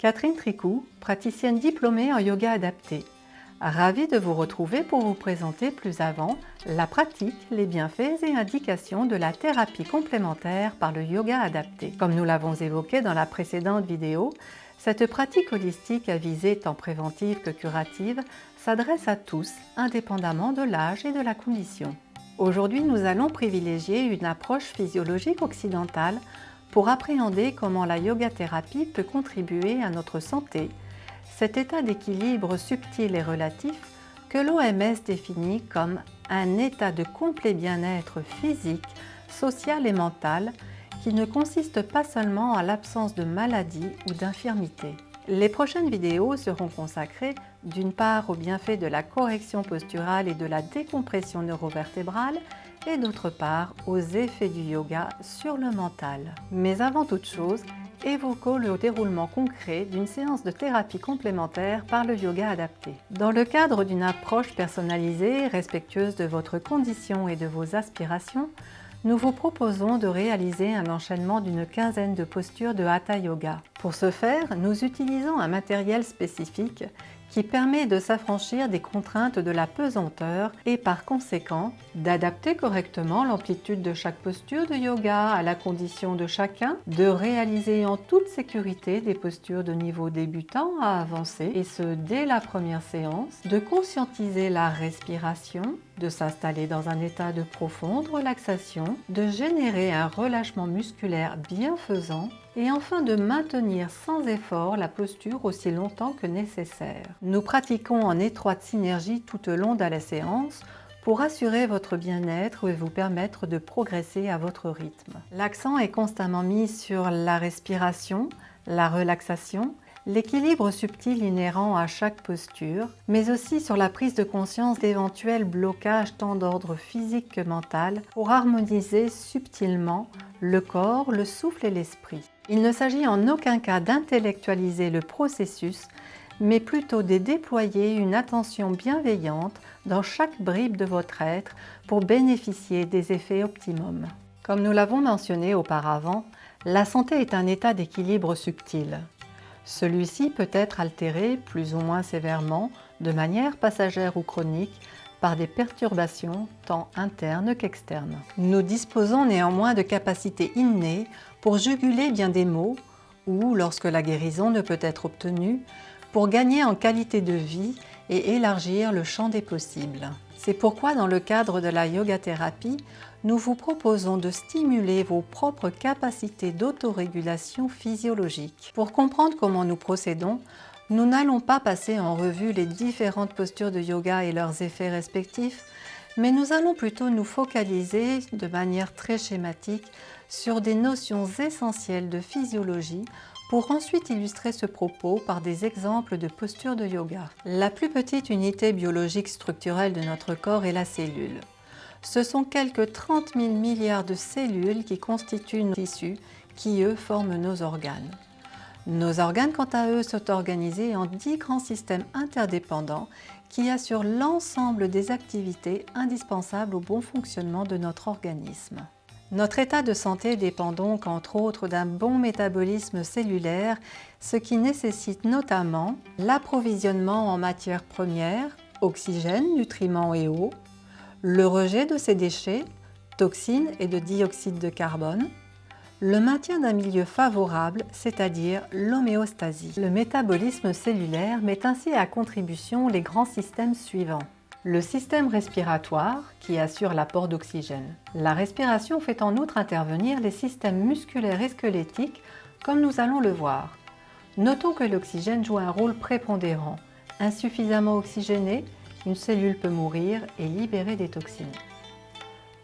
Catherine Tricou, praticienne diplômée en yoga adapté. Ravie de vous retrouver pour vous présenter plus avant la pratique, les bienfaits et indications de la thérapie complémentaire par le yoga adapté. Comme nous l'avons évoqué dans la précédente vidéo, cette pratique holistique à visée tant préventive que curative s'adresse à tous, indépendamment de l'âge et de la condition. Aujourd'hui, nous allons privilégier une approche physiologique occidentale pour appréhender comment la yoga-thérapie peut contribuer à notre santé, cet état d'équilibre subtil et relatif que l'OMS définit comme un état de complet bien-être physique, social et mental qui ne consiste pas seulement à l'absence de maladie ou d'infirmité. Les prochaines vidéos seront consacrées d'une part aux bienfaits de la correction posturale et de la décompression neurovertébrale et d'autre part aux effets du yoga sur le mental. Mais avant toute chose, évoquons le déroulement concret d'une séance de thérapie complémentaire par le yoga adapté. Dans le cadre d'une approche personnalisée, respectueuse de votre condition et de vos aspirations, nous vous proposons de réaliser un enchaînement d'une quinzaine de postures de Hatha Yoga. Pour ce faire, nous utilisons un matériel spécifique qui permet de s'affranchir des contraintes de la pesanteur et par conséquent d'adapter correctement l'amplitude de chaque posture de yoga à la condition de chacun, de réaliser en toute sécurité des postures de niveau débutant à avancé et ce dès la première séance, de conscientiser la respiration, de s'installer dans un état de profonde relaxation, de générer un relâchement musculaire bienfaisant et enfin de maintenir sans effort la posture aussi longtemps que nécessaire. Nous pratiquons en étroite synergie tout au long de la séance pour assurer votre bien-être et vous permettre de progresser à votre rythme. L'accent est constamment mis sur la respiration, la relaxation, l'équilibre subtil inhérent à chaque posture, mais aussi sur la prise de conscience d'éventuels blocages tant d'ordre physique que mental pour harmoniser subtilement le corps, le souffle et l'esprit. Il ne s'agit en aucun cas d'intellectualiser le processus, mais plutôt de déployer une attention bienveillante dans chaque bribe de votre être pour bénéficier des effets optimums. Comme nous l'avons mentionné auparavant, la santé est un état d'équilibre subtil. Celui-ci peut être altéré plus ou moins sévèrement, de manière passagère ou chronique, par des perturbations tant internes qu'externes. Nous disposons néanmoins de capacités innées pour juguler bien des maux ou, lorsque la guérison ne peut être obtenue, pour gagner en qualité de vie et élargir le champ des possibles. C'est pourquoi dans le cadre de la yoga-thérapie, nous vous proposons de stimuler vos propres capacités d'autorégulation physiologique. Pour comprendre comment nous procédons, nous n'allons pas passer en revue les différentes postures de yoga et leurs effets respectifs, mais nous allons plutôt nous focaliser de manière très schématique sur des notions essentielles de physiologie pour ensuite illustrer ce propos par des exemples de postures de yoga. La plus petite unité biologique structurelle de notre corps est la cellule. Ce sont quelques 30 000 milliards de cellules qui constituent nos tissus, qui eux forment nos organes. Nos organes, quant à eux, sont organisés en 10 grands systèmes interdépendants qui assurent l'ensemble des activités indispensables au bon fonctionnement de notre organisme. Notre état de santé dépend donc entre autres d'un bon métabolisme cellulaire, ce qui nécessite notamment l'approvisionnement en matières premières, oxygène, nutriments et eau, le rejet de ces déchets, toxines et de dioxyde de carbone, le maintien d'un milieu favorable, c'est-à-dire l'homéostasie. Le métabolisme cellulaire met ainsi à contribution les grands systèmes suivants. Le système respiratoire, qui assure l'apport d'oxygène. La respiration fait en outre intervenir les systèmes musculaires et squelettiques, comme nous allons le voir. Notons que l'oxygène joue un rôle prépondérant. Insuffisamment oxygéné, une cellule peut mourir et libérer des toxines.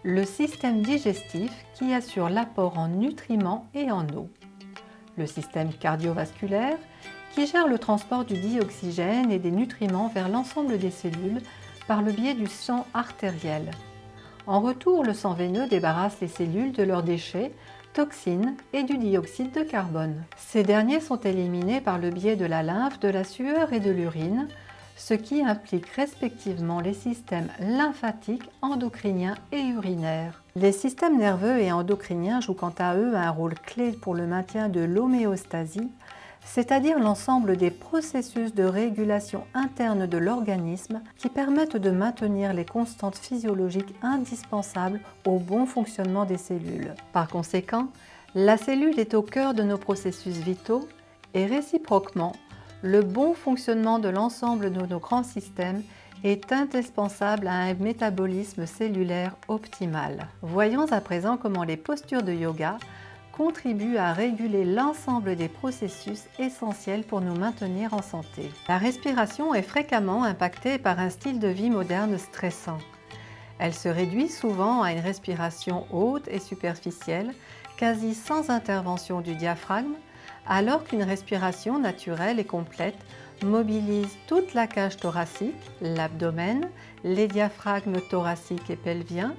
Le système digestif qui assure l'apport en nutriments et en eau. Le système cardiovasculaire qui gère le transport du dioxygène et des nutriments vers l'ensemble des cellules par le biais du sang artériel. En retour, le sang veineux débarrasse les cellules de leurs déchets, toxines et du dioxyde de carbone. Ces derniers sont éliminés par le biais de la lymphe, de la sueur et de l'urine, ce qui implique respectivement les systèmes lymphatiques, endocriniens et urinaires. Les systèmes nerveux et endocriniens jouent quant à eux un rôle clé pour le maintien de l'homéostasie, c'est-à-dire l'ensemble des processus de régulation interne de l'organisme qui permettent de maintenir les constantes physiologiques indispensables au bon fonctionnement des cellules. Par conséquent, la cellule est au cœur de nos processus vitaux et réciproquement, le bon fonctionnement de l'ensemble de nos grands systèmes est indispensable à un métabolisme cellulaire optimal. Voyons à présent comment les postures de yoga contribuent à réguler l'ensemble des processus essentiels pour nous maintenir en santé. La respiration est fréquemment impactée par un style de vie moderne stressant. Elle se réduit souvent à une respiration haute et superficielle, quasi sans intervention du diaphragme, alors qu'une respiration naturelle et complète mobilise toute la cage thoracique, l'abdomen, les diaphragmes thoraciques et pelviens,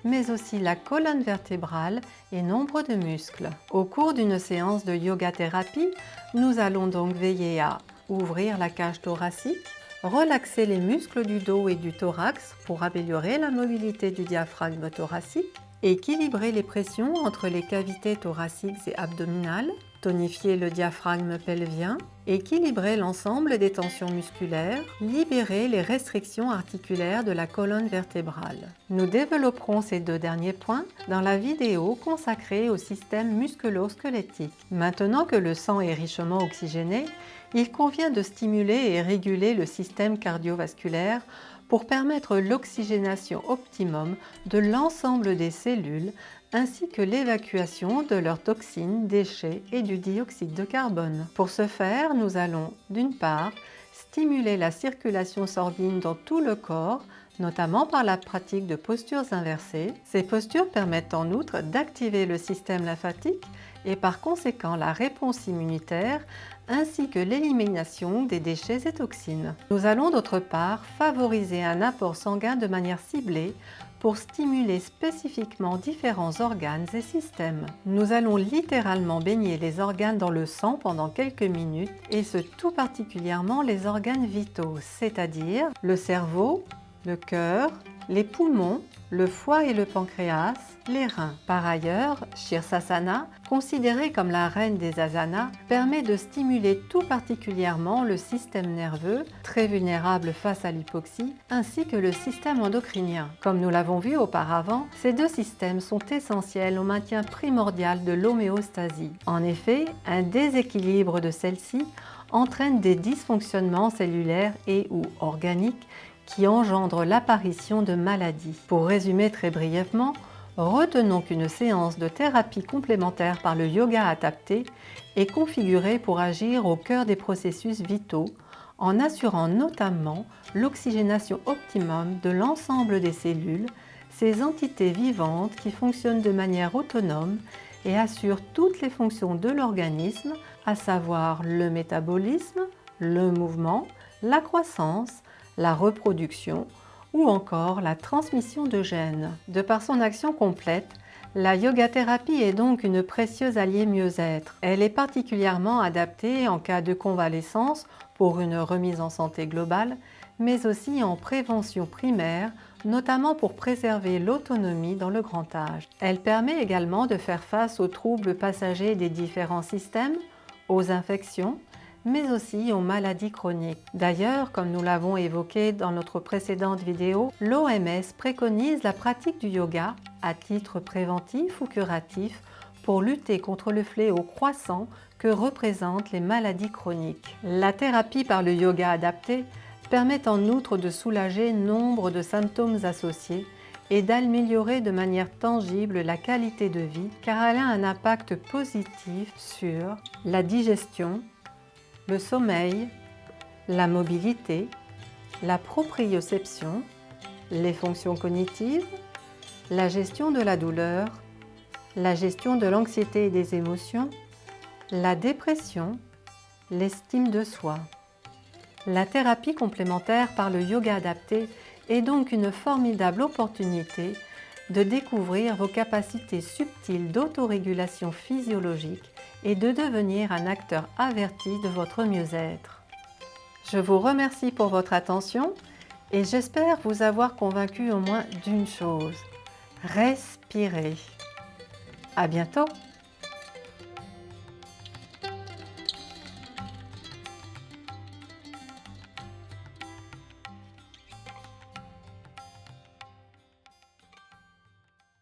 mais aussi la colonne vertébrale et nombre de muscles. Au cours d'une séance de yoga thérapie, nous allons donc veiller à ouvrir la cage thoracique, relaxer les muscles du dos et du thorax pour améliorer la mobilité du diaphragme thoracique, équilibrer les pressions entre les cavités thoraciques et abdominales, tonifier le diaphragme pelvien, équilibrer l'ensemble des tensions musculaires, libérer les restrictions articulaires de la colonne vertébrale. Nous développerons ces deux derniers points dans la vidéo consacrée au système musculo-squelettique. Maintenant que le sang est richement oxygéné, il convient de stimuler et réguler le système cardiovasculaire pour permettre l'oxygénation optimum de l'ensemble des cellules ainsi que l'évacuation de leurs toxines, déchets et du dioxyde de carbone. Pour ce faire, nous allons d'une part stimuler la circulation sanguine dans tout le corps, notamment par la pratique de postures inversées. Ces postures permettent en outre d'activer le système lymphatique et par conséquent la réponse immunitaire ainsi que l'élimination des déchets et toxines. Nous allons d'autre part favoriser un apport sanguin de manière ciblée pour stimuler spécifiquement différents organes et systèmes. Nous allons littéralement baigner les organes dans le sang pendant quelques minutes et ce tout particulièrement les organes vitaux, c'est-à-dire le cerveau, le cœur, les poumons, le foie et le pancréas, les reins. Par ailleurs, Shirsasana, considérée comme la reine des asanas, permet de stimuler tout particulièrement le système nerveux, très vulnérable face à l'hypoxie, ainsi que le système endocrinien. Comme nous l'avons vu auparavant, ces deux systèmes sont essentiels au maintien primordial de l'homéostasie. En effet, un déséquilibre de celle-ci entraîne des dysfonctionnements cellulaires et ou organiques qui engendrent l'apparition de maladies. Pour résumer très brièvement, retenons qu'une séance de thérapie complémentaire par le yoga adapté est configurée pour agir au cœur des processus vitaux en assurant notamment l'oxygénation optimum de l'ensemble des cellules, ces entités vivantes qui fonctionnent de manière autonome et assurent toutes les fonctions de l'organisme, à savoir le métabolisme, le mouvement, la croissance, la reproduction ou encore la transmission de gènes. De par son action complète, la yoga-thérapie est donc une précieuse alliée mieux-être. Elle est particulièrement adaptée en cas de convalescence pour une remise en santé globale, mais aussi en prévention primaire, notamment pour préserver l'autonomie dans le grand âge. Elle permet également de faire face aux troubles passagers des différents systèmes, aux infections, mais aussi aux maladies chroniques. D'ailleurs, comme nous l'avons évoqué dans notre précédente vidéo, l'OMS préconise la pratique du yoga à titre préventif ou curatif pour lutter contre le fléau croissant que représentent les maladies chroniques. La thérapie par le yoga adapté permet en outre de soulager nombre de symptômes associés et d'améliorer de manière tangible la qualité de vie car elle a un impact positif sur la digestion, le sommeil, la mobilité, la proprioception, les fonctions cognitives, la gestion de la douleur, la gestion de l'anxiété et des émotions, la dépression, l'estime de soi. La thérapie complémentaire par le yoga adapté est donc une formidable opportunité de découvrir vos capacités subtiles d'autorégulation physiologique et de devenir un acteur averti de votre mieux-être. Je vous remercie pour votre attention et j'espère vous avoir convaincu au moins d'une chose. Respirez. À bientôt!